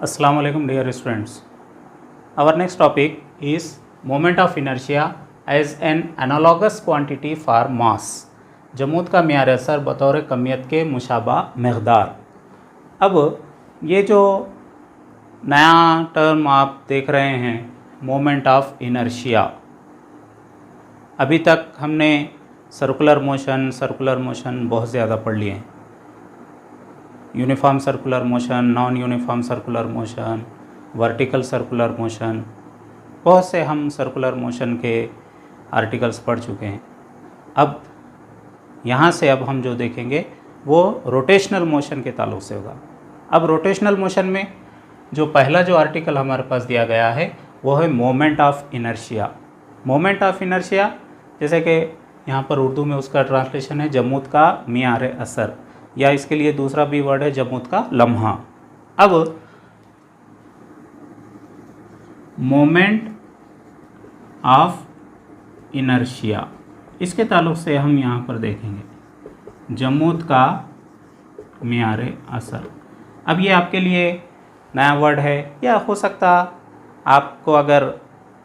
Assalamu alaikum dear students. Our next topic is moment of inertia as an analogous quantity for mass. जमूद का म्यार असर बतौर कमियत के मुशाबा मकदार। अब ये जो नया टर्म आप देख रहे हैं मोमेंट ऑफ इनर्शिया, अभी तक हमने सर्कुलर मोशन बहुत ज़्यादा पढ़ लिए हैं। Uniform circular motion, non uniform circular motion, vertical circular motion, बहुत से हम सर्कुलर मोशन के आर्टिकल्स पढ़ चुके हैं। अब यहाँ से अब हम जो देखेंगे वो रोटेशनल मोशन के ताल्लुक से होगा। अब रोटेशनल मोशन में जो पहला जो आर्टिकल हमारे पास दिया गया है वो है moment of inertia. Moment of inertia जैसे कि यहाँ पर उर्दू में उसका ट्रांसलेशन है जमूद का मियार असर, या इसके लिए दूसरा भी वर्ड है जमूद का लम्हा। अब मोमेंट ऑफ इनर्शिया इसके ताल्लुक से हम यहाँ पर देखेंगे जमूद का मियार असर। अब ये आपके लिए नया वर्ड है, या हो सकता आपको अगर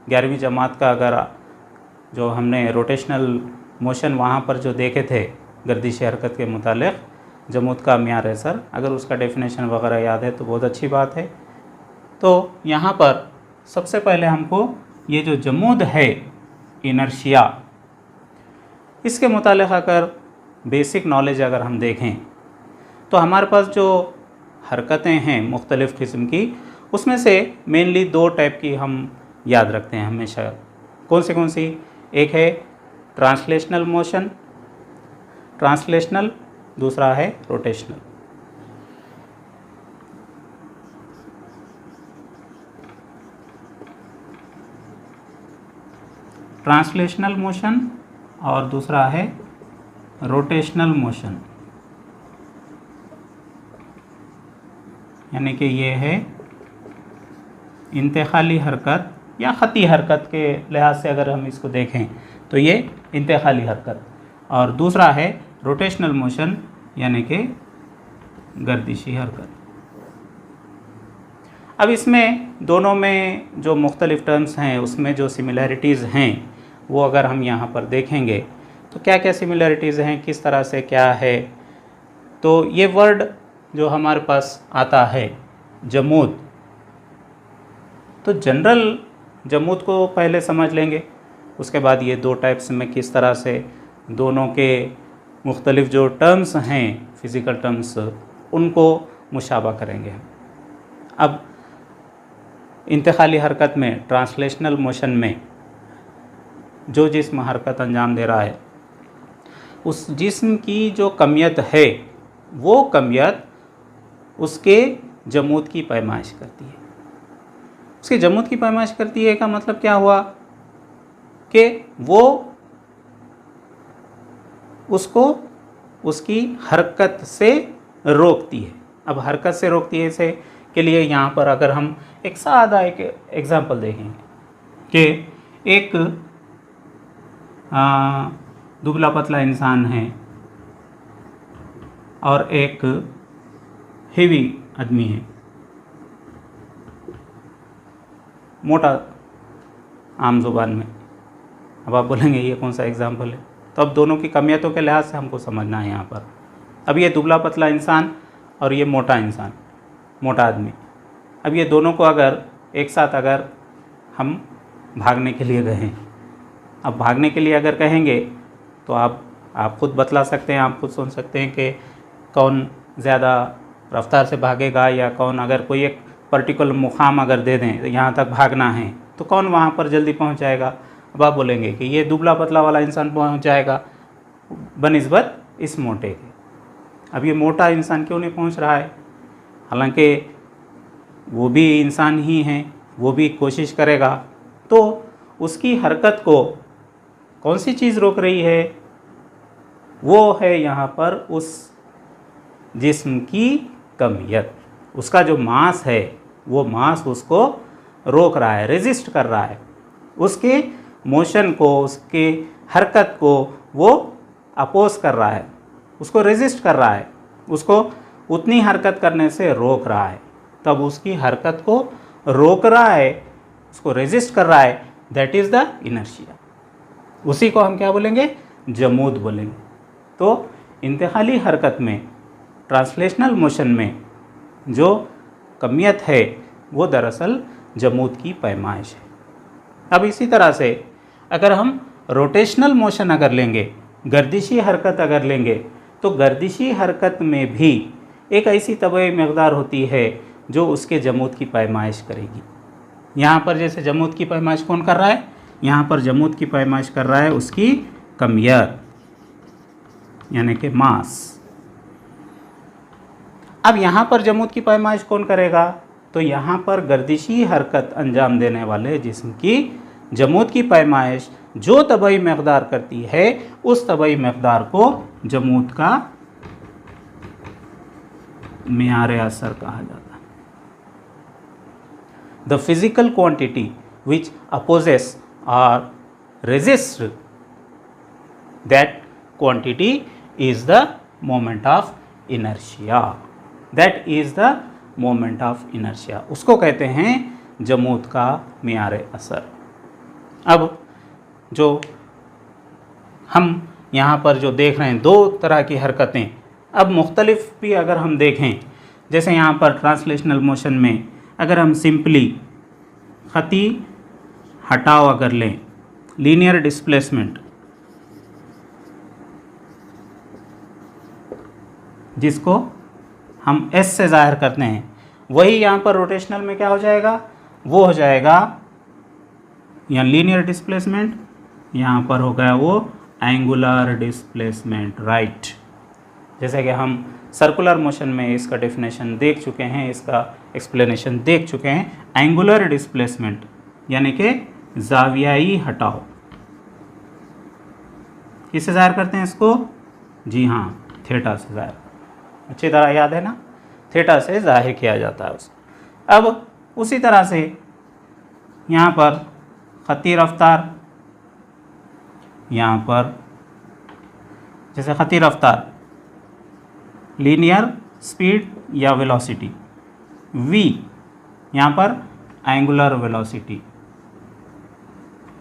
11वीं जमात का अगर जो हमने रोटेशनल मोशन वहाँ पर जो देखे थे गर्दिश हरकत के मुतालिक जमूद का म्यार असर, अगर उसका डेफिनेशन वगैरह याद है तो बहुत अच्छी बात है। तो यहाँ पर सबसे पहले हमको ये जो जमूद है इनर्शिया, इसके मुतालिक अगर बेसिक नॉलेज अगर हम देखें तो हमारे पास जो हरकतें हैं मुख्तलिफ़ किस्म की, उसमें से मेनली दो टाइप की हम याद रखते हैं हमेशा। कौन सी? एक है ट्रांसलेशनल मोशन, दूसरा है रोटेशनल। ट्रांसलेशनल मोशन और दूसरा है रोटेशनल मोशन, यानी कि ये है इंतकाली हरकत या ख़ती हरकत के लिहाज से अगर हम इसको देखें तो ये इंतकाली हरकत, और दूसरा है रोटेशनल मोशन यानी कि गर्दिशी हरकत। अब इसमें दोनों में जो मुख्तलिफ़ टर्म्स हैं उसमें जो सिमिलैरिटीज़ हैं वो अगर हम यहाँ पर देखेंगे तो क्या क्या सिमिलैरिटीज़ हैं, किस तरह से क्या है। तो ये वर्ड जो हमारे पास आता है जमूद, तो जनरल जमूद को पहले समझ लेंगे, उसके बाद ये दो टाइप्स में किस तरह से दोनों के मुख्तलिफ़ जो टर्म्स हैं फ़िज़िकल टर्म्स उनको मुशाबा करेंगे। अब इंतकाली हरकत में ट्रांसलेशनल मोशन में जो जिस्म हरकत अंजाम दे रहा है उस जिस्म की जो कमियत है वो कमियत उसके जमूद की पैमाइश करती है। उसके जमूद की पैमाइश करती है का मतलब क्या हुआ कि वो उसको उसकी हरकत से रोकती है। अब हरकत से रोकती है इसे के लिए यहाँ पर अगर हम एक सादा एक एग्ज़ाम्पल देखेंगे कि एक दुबला पतला इंसान है और एक हेवी आदमी है, मोटा आम ज़ुबान में। अब आप बोलेंगे ये कौन सा एग्ज़ाम्पल है, तो अब दोनों की कमियतों के लिहाज से हमको समझना है यहाँ पर। अब ये दुबला पतला इंसान और ये मोटा इंसान, मोटा आदमी, अब ये दोनों को अगर एक साथ अगर हम भागने के लिए कहें, अब भागने के लिए अगर कहेंगे तो आप खुद बतला सकते हैं, आप खुद सोच सकते हैं कि कौन ज़्यादा रफ्तार से भागेगा, या कौन अगर कोई एक पर्टिकुलर मुकाम अगर दे दें यहाँ तक भागना है तो कौन वहाँ पर जल्दी पहुँच जाएगा। अब आप बोलेंगे कि ये दुबला पतला वाला इंसान पहुँच जाएगा बनिस्बत इस मोटे के। अब ये मोटा इंसान क्यों नहीं पहुँच रहा है, हालांकि वो भी इंसान ही हैं, वो भी कोशिश करेगा। तो उसकी हरकत को कौन सी चीज़ रोक रही है, वो है यहाँ पर उस जिस्म की कमियत। उसका जो मास है वो मास उसको रोक रहा है, रेजिस्ट कर रहा है, उसके मोशन को, उसके हरकत को वो अपोज कर रहा है, उसको रेजिस्ट कर रहा है, उसको उतनी हरकत करने से रोक रहा है। तब उसकी हरकत को रोक रहा है, उसको रेजिस्ट कर रहा है, दैट इज़ द इनर्शिया। उसी को हम क्या बोलेंगे? जमूद बोलेंगे। तो इंतकाली हरकत में, ट्रांसलेशनल मोशन में जो कमियत है वो दरअसल जमूद की पैमाइश है। अब इसी तरह से अगर हम रोटेशनल मोशन अगर लेंगे, गर्दिशी हरकत अगर लेंगे, तो गर्दिशी हरकत में भी एक ऐसी तबई मकदार होती है जो उसके जमूद की पैमाइश करेगी। यहाँ पर जैसे जमूद की पैमाइश कौन कर रहा है? यहाँ पर जमूद की पैमाइश कर रहा है उसकी कमियत, यानी कि मास। अब यहाँ पर जमूद की पैमाइश कौन करेगा? तो यहाँ पर गर्दिशी हरकत अंजाम देने वाले जिस्म की जमूद की पैमाइश जो तबई मकदार करती है, उस तबई मकदार को जमूद का मियार असर कहा जाता है। The physical quantity which opposes और resist that quantity is the moment of inertia. That is the moment of inertia, उसको कहते हैं जमूद का मियार असर। अब जो हम यहाँ पर जो देख रहे हैं दो तरह की हरकतें, अब मुख्तलिफ भी अगर हम देखें, जैसे यहाँ पर ट्रांसलेशनल मोशन में अगर हम सिंपली खती हटाओ अगर लें, लीनियर डिस्प्लेसमेंट, जिसको हम एस से ज़ाहिर करते हैं, वही यहाँ पर रोटेशनल में क्या हो जाएगा? वो हो जाएगा यहाँ लीनियर डिस्प्लेसमेंट, यहाँ पर हो गया वो एंगुलर डिस्प्लेसमेंट, राइट। जैसे कि हम सर्कुलर मोशन में इसका डेफिनेशन देख चुके हैं, इसका एक्सप्लेनेशन देख चुके हैं। एंगुलर डिस्प्लेसमेंट यानी कि जावियाई हटाओ, किससे ज़ाहिर करते हैं इसको? जी हाँ, थीटा से ज़ाहिर, अच्छी तरह याद है ना, थीटा से ज़ाहिर किया जाता है उसको। अब उसी तरह से यहाँ पर खती रफ्तार, यहाँ पर जैसे खती रफ्तार लीनियर स्पीड या वेलोसिटी, v, यहाँ पर एंगुलर वेलोसिटी,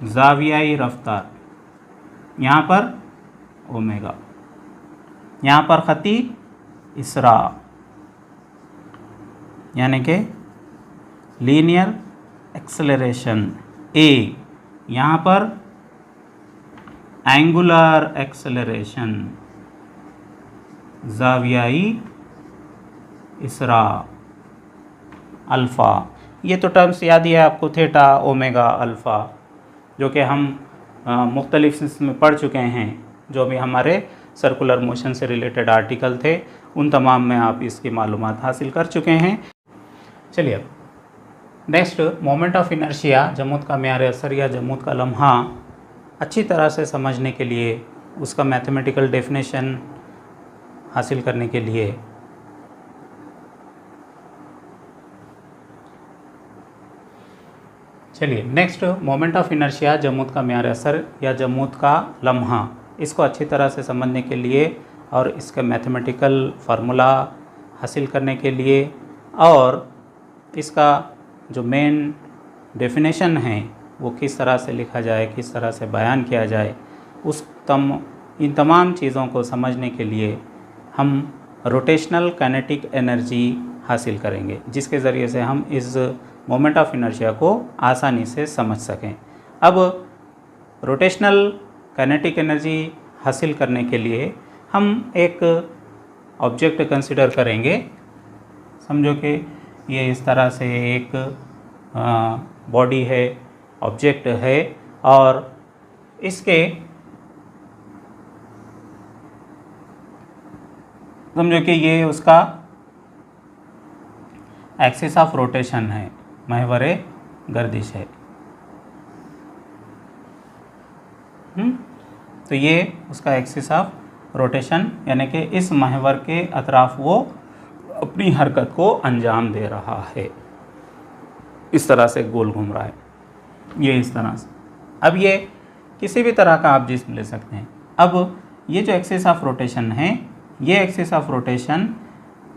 जावियाई रफ्तार, यहाँ पर ओमेगा, यहाँ पर खती इसरा यानी कि लीनियर एक्सेलरेशन a, यहाँ पर एंगुलर एक्सेलरेशन जावियाई इसरा अल्फ़ा। ये तो टर्म्स याद ही है आपको, थीटा, ओमेगा, अल्फ़ा, जो कि हम मुख्तलिफ में पढ़ चुके हैं। जो भी हमारे सर्कुलर मोशन से रिलेटेड आर्टिकल थे उन तमाम में आप इसकी मालूमात हासिल कर चुके हैं। चलिए अब नेक्स्ट, मोमेंट ऑफ इनर्शिया, जमूद का मियार असर या जमूद का लम्हा अच्छी तरह से समझने के लिए, उसका मैथमेटिकल डेफिनेशन हासिल करने के लिए चलिए नेक्स्ट, मोमेंट ऑफ इनर्शिया, जमूद का मियार असर या जमूद का लम्हा, इसको अच्छी तरह से समझने के लिए और इसका मैथमेटिकल फार्मूला हासिल करने के लिए और इसका जो मेन डेफिनेशन है वो किस तरह से लिखा जाए, किस तरह से बयान किया जाए, इन तमाम चीज़ों को समझने के लिए हम रोटेशनल काइनेटिक एनर्जी हासिल करेंगे, जिसके ज़रिए से हम इस मोमेंट ऑफ इनर्शिया को आसानी से समझ सकें। अब रोटेशनल काइनेटिक एनर्जी हासिल करने के लिए हम एक ऑब्जेक्ट कंसिडर करेंगे। समझो कि ये इस तरह से एक बॉडी है, ऑब्जेक्ट है, और इसके समझो कि ये उसका एक्सिस ऑफ रोटेशन है, महवरे गर्दिश है। तो ये उसका एक्सिस ऑफ रोटेशन यानी कि इस महवर के अतराफ वो अपनी हरकत को अंजाम दे रहा है, इस तरह से गोल घूम रहा है, ये इस तरह से। अब ये किसी भी तरह का आप जिस्म ले सकते हैं। अब ये जो एक्सिस ऑफ रोटेशन है, ये एक्सिस ऑफ रोटेशन,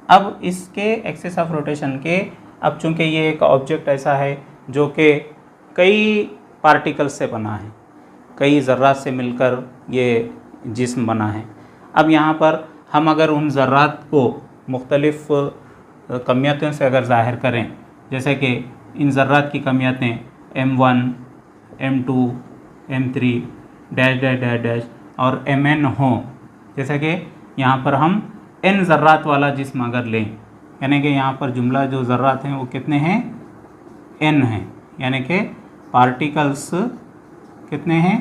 अब इसके एक्सिस ऑफ रोटेशन के अब चूँकि ये एक ऑब्जेक्ट ऐसा है जो कि कई पार्टिकल्स से बना है, कई ज़र्रात से मिलकर ये जिस्म बना है। अब यहाँ पर हम अगर उन ज़र्रात को मुख्तलिफ़ कमियतों से अगर ज़ाहिर करें, जैसे कि इन ज़र्रात की कमियतें M1, M2, M3 dash dash dash dash और Mn हों, जैसे कि यहाँ पर हम n ज़र्रात वाला जिस्म अगर लें, यानी कि यहाँ पर जुमला जो ज़र्रात हैं वो कितने हैं, n हैं, यानी कि पार्टिकल्स कितने हैं,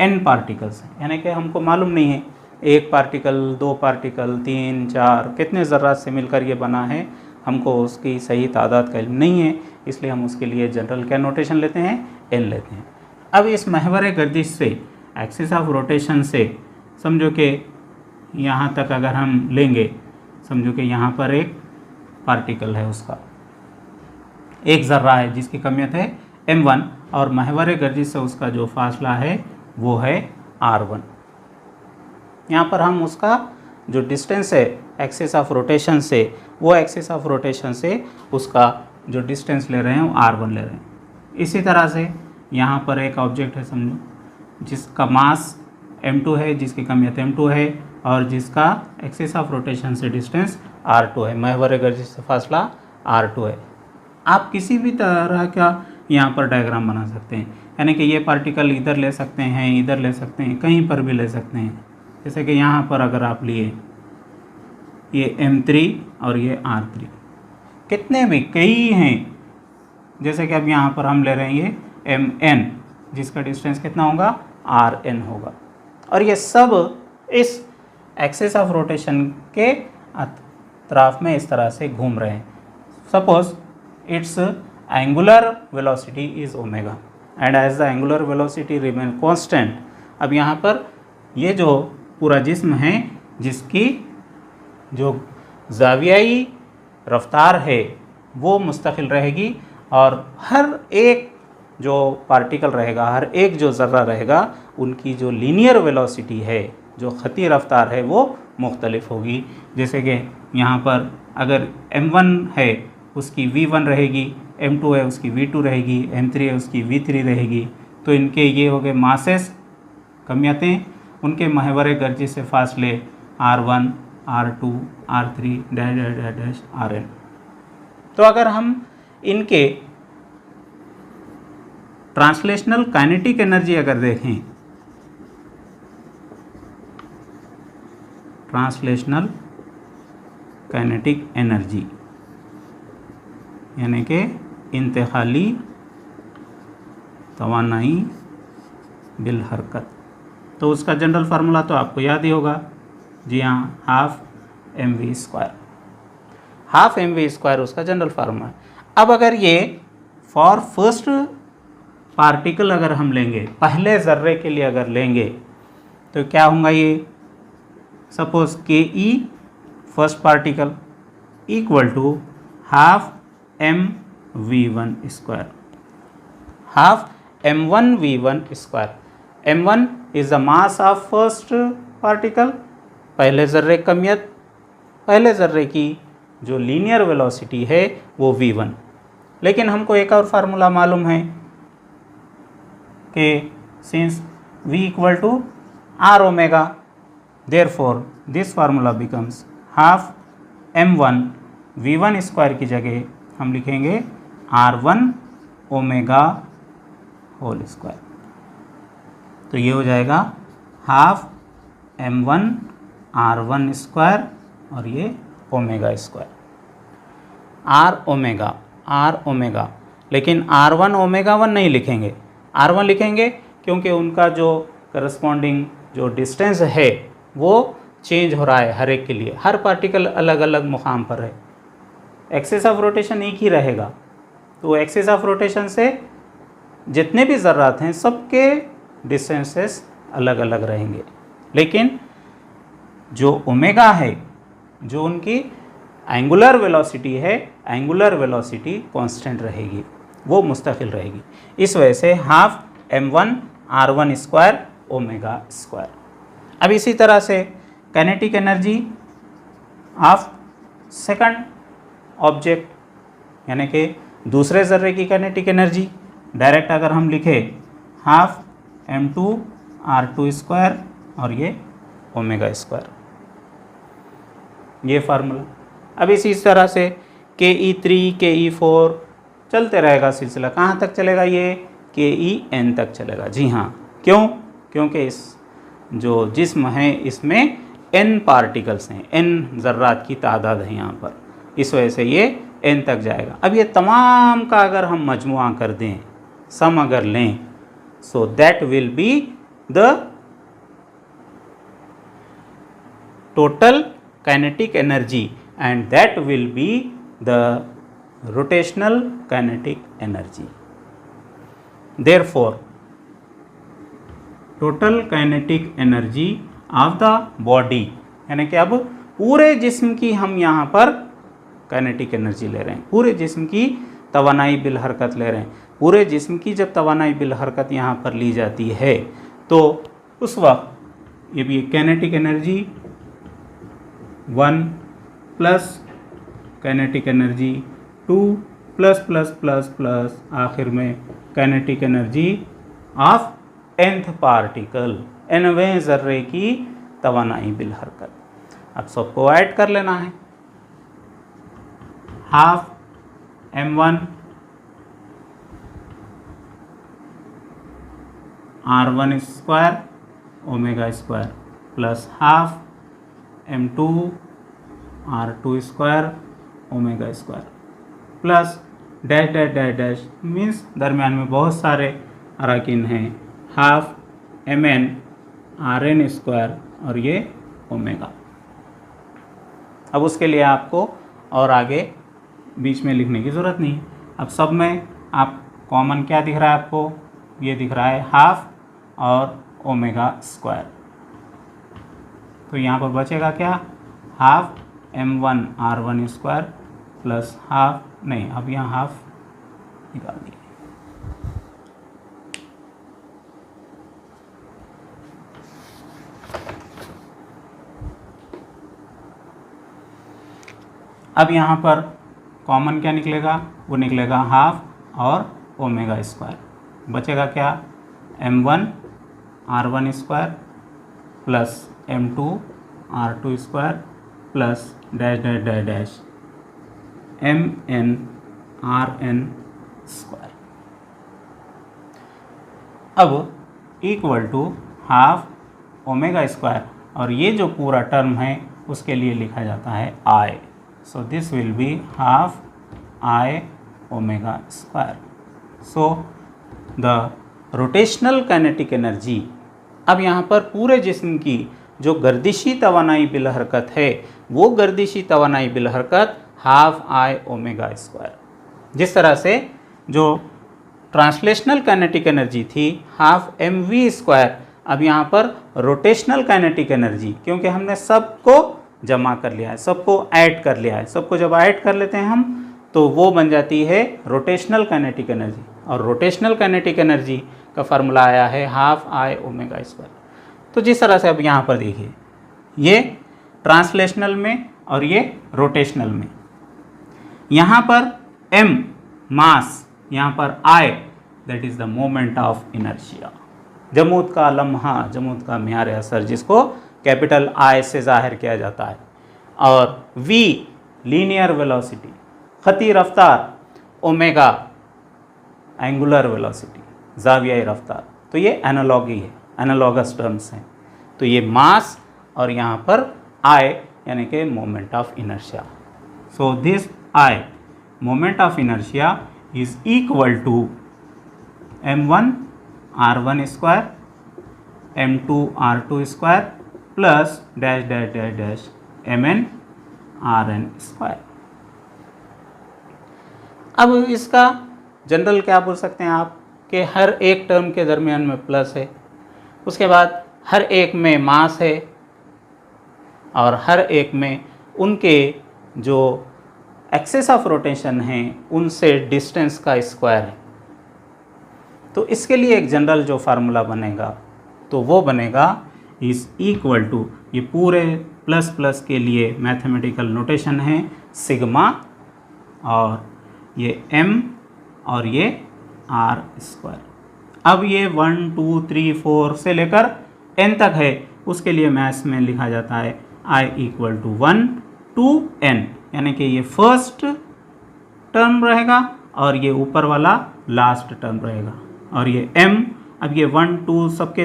n पार्टिकल्स हैं। यानी कि हमको मालूम नहीं है एक पार्टिकल, दो पार्टिकल, तीन, चार, कितने ज़र्रात से मिलकर ये बना है, हमको उसकी सही तादाद का इल्म नहीं है, इसलिए हम उसके लिए जनरल क्या नोटेशन लेते हैं, n लेते हैं। अब इस महवर गर्दिश से, एक्सिस ऑफ रोटेशन से समझो कि यहाँ तक अगर हम लेंगे, समझो कि यहाँ पर एक पार्टिकल है, उसका एक ज़र्रा है जिसकी कमियत है m1 और महवर गर्दिश से उसका जो फासला है वो है r1। यहाँ पर हम उसका जो डिस्टेंस है एक्सिस ऑफ रोटेशन से, वो एक्सिस ऑफ रोटेशन से उसका जो डिस्टेंस ले रहे हैं वो r1 ले रहे हैं। इसी तरह से यहाँ पर एक ऑब्जेक्ट है समझो जिसका मास m2 है, जिसकी कमियत m2 है और जिसका एक्सिस ऑफ रोटेशन से डिस्टेंस r2 है, महवर गर्दिश से फासला r2 है। आप किसी भी तरह का यहाँ पर डायग्राम बना सकते हैं, यानी कि ये पार्टिकल इधर ले सकते हैं, इधर ले सकते हैं, कहीं पर भी ले सकते हैं। जैसे कि यहाँ पर अगर आप लिए ये M3 और ये R3, कितने भी कई हैं, जैसे कि अब यहाँ पर हम ले रहे हैं ये Mn जिसका डिस्टेंस कितना होगा, Rn होगा, और ये सब इस एक्सिस ऑफ रोटेशन के अतराफ में इस तरह से घूम रहे हैं। Suppose its angular velocity is omega and as the angular velocity remain constant. अब यहाँ पर ये जो पूरा जिस्म है जिसकी जो ज़ावियाई रफ्तार है वो मुस्तकिल रहेगी और हर एक जो पार्टिकल रहेगा, हर एक जो ज़र्रा रहेगा, उनकी जो लीनियर वेलोसिटी है, जो ख़ती रफ्तार है, वो मुख्तलिफ होगी। जैसे कि यहाँ पर अगर M1 है उसकी V1 रहेगी, M2 है उसकी V2 रहेगी, M3 है उसकी V3 रहेगी। तो इनके ये हो गए मासेस, कमियतें, उनके महवर गर्दिश से फासले R1, R2, R3 dash dash dash dash Rn। तो अगर हम इनके ट्रांसलेशनल काइनेटिक एनर्जी अगर देखें, ट्रांसलेशनल काइनेटिक एनर्जी यानी कि इंतकाली तवानाई बिल हरकत, तो उसका जनरल फार्मूला तो आपको याद ही होगा, जी हाँ, हाफ mv², हाफ mv² उसका जनरल फार्मूला है। अब अगर ये फॉर फर्स्ट पार्टिकल अगर हम लेंगे, पहले ज़र्रे के लिए अगर लेंगे, तो क्या होगा, ये suppose ke first particle equal to half mv², half m1v1²। m1 is the mass of first particle, पहले ज़र्रे कमियत, पहले ज़र्रे की जो लीनियर वेलोसिटी है वो v1। लेकिन हमको एक और फार्मूला मालूम है कि since v equal to r omega, therefore this formula becomes half m1 v1² की जगह हम लिखेंगे r1 ओमेगा होल स्क्वायर। तो ये हो जाएगा हाफ m1 r1² और ये ओमेगा², r ओमेगा, लेकिन r1 ओमेगा 1 नहीं लिखेंगे, r1 लिखेंगे क्योंकि उनका जो करस्पॉन्डिंग जो डिस्टेंस है वो चेंज हो रहा है हर एक के लिए, हर पार्टिकल अलग अलग मुकाम पर है, एक्सिस ऑफ रोटेशन एक ही रहेगा। तो एक्सिस ऑफ रोटेशन से जितने भी ज़र्रात हैं सबके डिस्टेंसेस अलग अलग रहेंगे, लेकिन जो ओमेगा है, जो उनकी एंगुलर वेलोसिटी है, एंगुलर वेलोसिटी कांस्टेंट रहेगी, वो मुस्तकिल रहेगी। इस वजह से हाफ m1 r1² ओमेगा²। अब इसी तरह से kinetic energy of second object यानी कि दूसरे ज़र्रे की काइनेटिक एनर्जी डायरेक्ट अगर हम लिखें हाफ m2r2² और ये ओमेगा², ये फार्मूला। अब इसी तरह से KE3 KE4 चलते रहेगा सिलसिला। कहाँ तक चलेगा ये? KEn तक चलेगा। जी हाँ, क्यों? क्योंकि इस जो जिस्म है इसमें n पार्टिकल्स हैं, n ज़र्रात की तादाद है यहाँ पर, इस वजह से ये n तक जाएगा। अब ये तमाम का अगर हम मजमुआ कर दें, सम अगर लें, so that will be the total kinetic energy and that will be the rotational kinetic energy. Therefore, total kinetic energy of the body, यानी कि अब पूरे जिस्म की हम यहाँ पर काइनेटिक एनर्जी ले रहे हैं, पूरे जिस्म की तवानाई बिल हरकत ले रहे हैं। पूरे जिस्म की जब तवानाई बिल हरकत यहाँ पर ली जाती है तो उस वक्त ये भी kinetic energy 1 plus kinetic energy 2 plus plus plus plus आखिर में kinetic energy of nth particle, nवें ज़र्रे की तवानाई बिल हरकत। अब सबको ऐड कर लेना है। Half m1 r1² omega plus half m2 r2² omega plus dash dash dash dash means दरमियान में बहुत सारे अराकिन हैं, हाफ mn rn² और ये ओमेगा। अब उसके लिए आपको और आगे बीच में लिखने की ज़रूरत नहीं है। अब सब में आप कॉमन क्या दिख रहा है आपको? ये दिख रहा है हाफ और ओमेगा²। तो यहाँ पर बचेगा क्या? Half m1 r1² plus half, नहीं अब यहाँ हाफ निकाल दिए। अब यहाँ पर कॉमन क्या निकलेगा? वो निकलेगा हाफ और ओमेगा²। बचेगा क्या? m1 r1² plus m2 r2² plus dash dash dash dash mn rn²। अब इक्वल टू हाफ ओमेगा² और ये जो पूरा टर्म है उसके लिए लिखा जाता है I। So this will be half I omega. So the rotational kinetic energy, अब यहाँ पर पूरे जिस्म की जो गर्दिशी तवानाई बिल हरकत है वो गर्दिशी तवानाई बिल हरकत हाफ I ओमेगा²। जिस तरह से जो ट्रांसलेशनल काइनेटिक एनर्जी थी हाफ mv², अब यहाँ पर रोटेशनल काइनेटिक एनर्जी, क्योंकि हमने सबको जमा कर लिया है, सबको ऐड कर लिया है, सबको जब ऐड कर लेते हैं हम तो वो बन जाती है रोटेशनल काइनेटिक एनर्जी। और रोटेशनल काइनेटिक एनर्जी का फार्मूला आया है हाफ I ओमेगा²। तो जिस तरह से अब यहाँ पर देखिए, ये ट्रांसलेशनल में और ये रोटेशनल में, यहाँ पर m मास, यहाँ पर I that is the moment of inertia, जमूद का लम्हा, जमूद का म्यार असर, जिसको कैपिटल I से ज़ाहिर किया जाता है, और v लीनियर वेलोसिटी, ख़ती रफ्तार, ओमेगा एंगुलर वेलोसिटी, ज़ावियाई रफ्तार। तो ये एनालॉगी है, एनालॉगस टर्म्स हैं। तो ये मास और यहाँ पर I यानी कि moment of inertia. So this I moment of inertia is equal to m1 r1² m2 r2² plus dash dash dash dash mn rn²। अब इसका जनरल क्या बोल सकते हैं आप कि हर एक टर्म के दरमियान में प्लस है, उसके बाद हर एक में मास है और हर एक में उनके जो एक्सेस ऑफ रोटेशन हैं उनसे डिस्टेंस का स्क्वायर है। तो इसके लिए एक जनरल जो फार्मूला बनेगा तो वो बनेगा इज़ इक्वल टू, ये पूरे प्लस प्लस के लिए मैथमेटिकल नोटेशन है सिग्मा, और ये m और ये r स्क्वायर। अब ये 1 2 3 4 से लेकर n तक है, उसके लिए मैथ्स में लिखा जाता है I equal to 1 to n, यानी कि ये फर्स्ट टर्म रहेगा और ये ऊपर वाला लास्ट टर्म रहेगा। और ये m, अब ये 1 2 सबके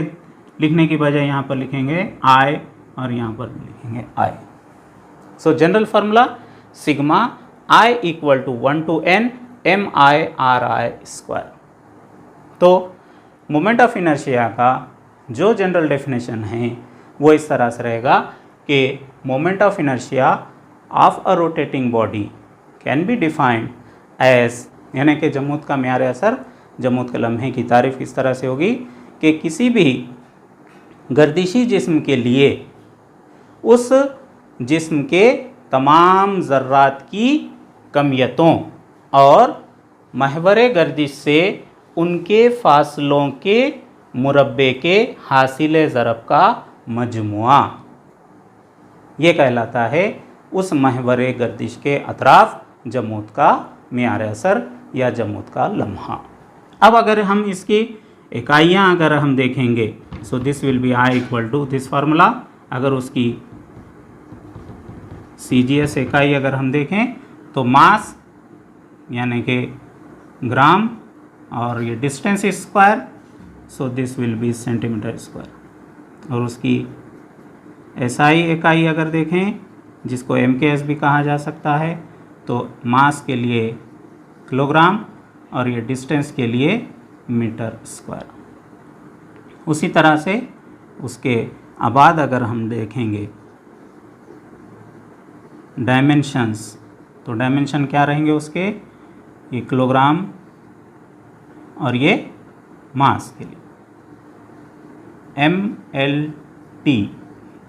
लिखने की बजाय यहाँ पर लिखेंगे I और यहाँ पर लिखेंगे I। So general formula sigma I equal to 1 to n mi/ri square. तो मोमेंट ऑफ इनर्शिया का जो जनरल डेफिनेशन है वो इस तरह से रहेगा कि moment of inertia of a rotating body can be defined as, यानी कि जमूत का म्यार असर, जमूत के लम्हे की तारीफ इस तरह से होगी कि किसी भी गर्दिशी जिस्म के लिए उस जिस्म के तमाम ज़र्रात की कमियतों और महवरे गर्दिश से उनके फासलों के मुरब्बे के हासिल ज़रब का मजमुआ, ये कहलाता है उस महवरे गर्दिश के अतराफ जमूत का मियार असर या जमूत का लम्हा। अब अगर हम इसकी इकाइयाँ अगर हम देखेंगे, so this will be I equal to this formula. अगर उसकी CGS इकाई अगर हम देखें तो मास यानी कि ग्राम और ये distance square, so this will B centimetre square. और उसकी SI इकाई अगर देखें जिसको MKS भी कहा जा सकता है, तो मास के लिए किलोग्राम और ये डिस्टेंस के लिए मीटर स्क्वायर। उसी तरह से उसके आबाद अगर हम देखेंगे डायमेंशंस, तो डायमेंशन क्या रहेंगे उसके, ये किलोग्राम और ये मास के लिए MLT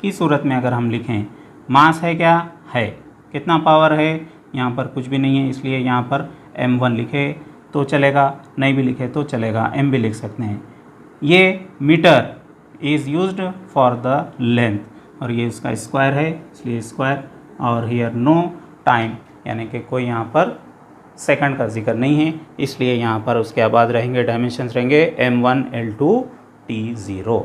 की सूरत में अगर हम लिखें, मास है क्या है, कितना पावर है, यहाँ पर कुछ भी नहीं है इसलिए यहाँ पर M1 लिखे तो चलेगा, नहीं भी लिखे तो चलेगा, M भी लिख सकते हैं। ये metre is used for the length और ये उसका स्क्वायर है इसलिए स्क्वायर। और हियर नो टाइम, यानी कि कोई यहाँ पर सेकंड का जिक्र नहीं है इसलिए यहाँ पर उसके बाद रहेंगे डायमेंशंस रहेंगे M1 L2 T0।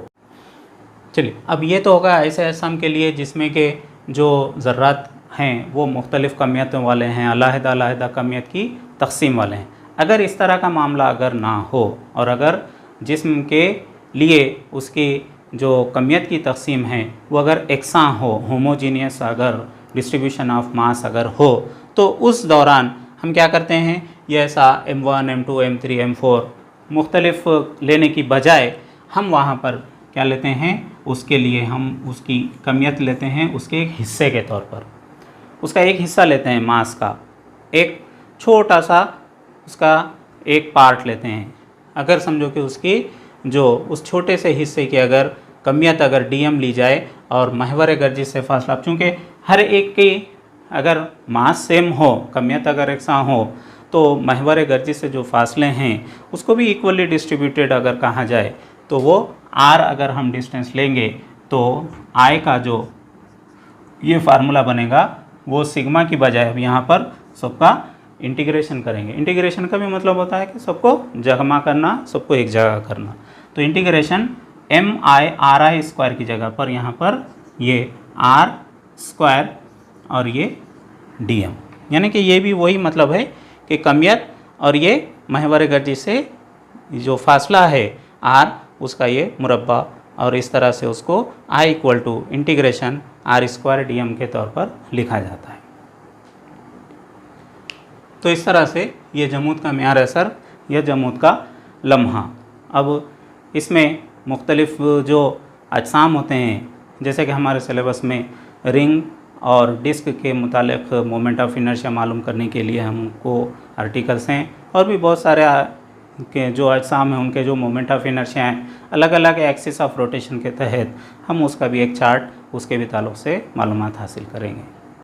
चलिए, अब ये तो होगा ऐसे अजसाम के लिए जिसमें कि जो ज़र्रात हैं वो मुख्तलिफ़ कमियतों वाले हैं, अलग-अलग कमियत की तकसीम वाले हैं। अगर इस तरह का मामला अगर ना हो और अगर जिस्म के लिए उसकी जो कमियत की तकसीम है वो अगर एकसां हो, होमोजीनियस अगर डिस्ट्रीब्यूशन ऑफ मास अगर हो, तो उस दौरान हम क्या करते हैं, ये ऐसा M1 M2 M3 M4 मुख्तलिफ लेने की बजाय हम वहाँ पर क्या लेते हैं, उसके लिए हम उसकी कमियत लेते हैं उसके एक हिस्से के तौर पर, उसका एक हिस्सा लेते हैं, मास का एक छोटा सा उसका एक पार्ट लेते हैं। अगर समझो कि उसकी जो उस छोटे से हिस्से की अगर कमियत अगर DM ली जाए और महवर गर्दिश से फासला, चूँकि हर एक की अगर मास सेम हो, कमियत अगर एकसां हो, तो महवर गर्दिश से जो फासले हैं उसको भी इक्वली डिस्ट्रीब्यूटेड अगर कहा जाए तो वो R अगर हम डिस्टेंस लेंगे तो I का जो ये फार्मूला बनेगा वो सिग्मा की बजाय अब यहाँ पर सबका इंटीग्रेशन करेंगे। इंटीग्रेशन का भी मतलब होता है कि सबको जमा करना, सबको एक जगह करना। तो इंटीग्रेशन MI/RI स्क्वायर की जगह पर यहाँ पर ये R स्क्वायर और ये DM, यानी कि ये भी वही मतलब है कि कमियत और ये महवर गर्दिश से जो फासला है R उसका ये मुरब्बा, और इस तरह से उसको I equal to integration R square DM के तौर पर लिखा जाता है। तो इस तरह से ये जमूत का मियार असर या जमूत का लम्हा। अब इसमें मुख्तलिफ जो अजसाम होते हैं, जैसे कि हमारे सिलेबस में रिंग और डिस्क के मुतालिक मोमेंट ऑफ इनर्शिया मालूम करने के लिए हमको आर्टिकल्स हैं, और भी बहुत सारे के जो अजसाम हैं उनके जो मोमेंट ऑफ इनर्शिया हैं अलग अलग एक्सिस ऑफ रोटेशन के तहत हम उसका भी एक चार्ट उसके भी ताल्लुक़ से मालूमात हासिल करेंगे।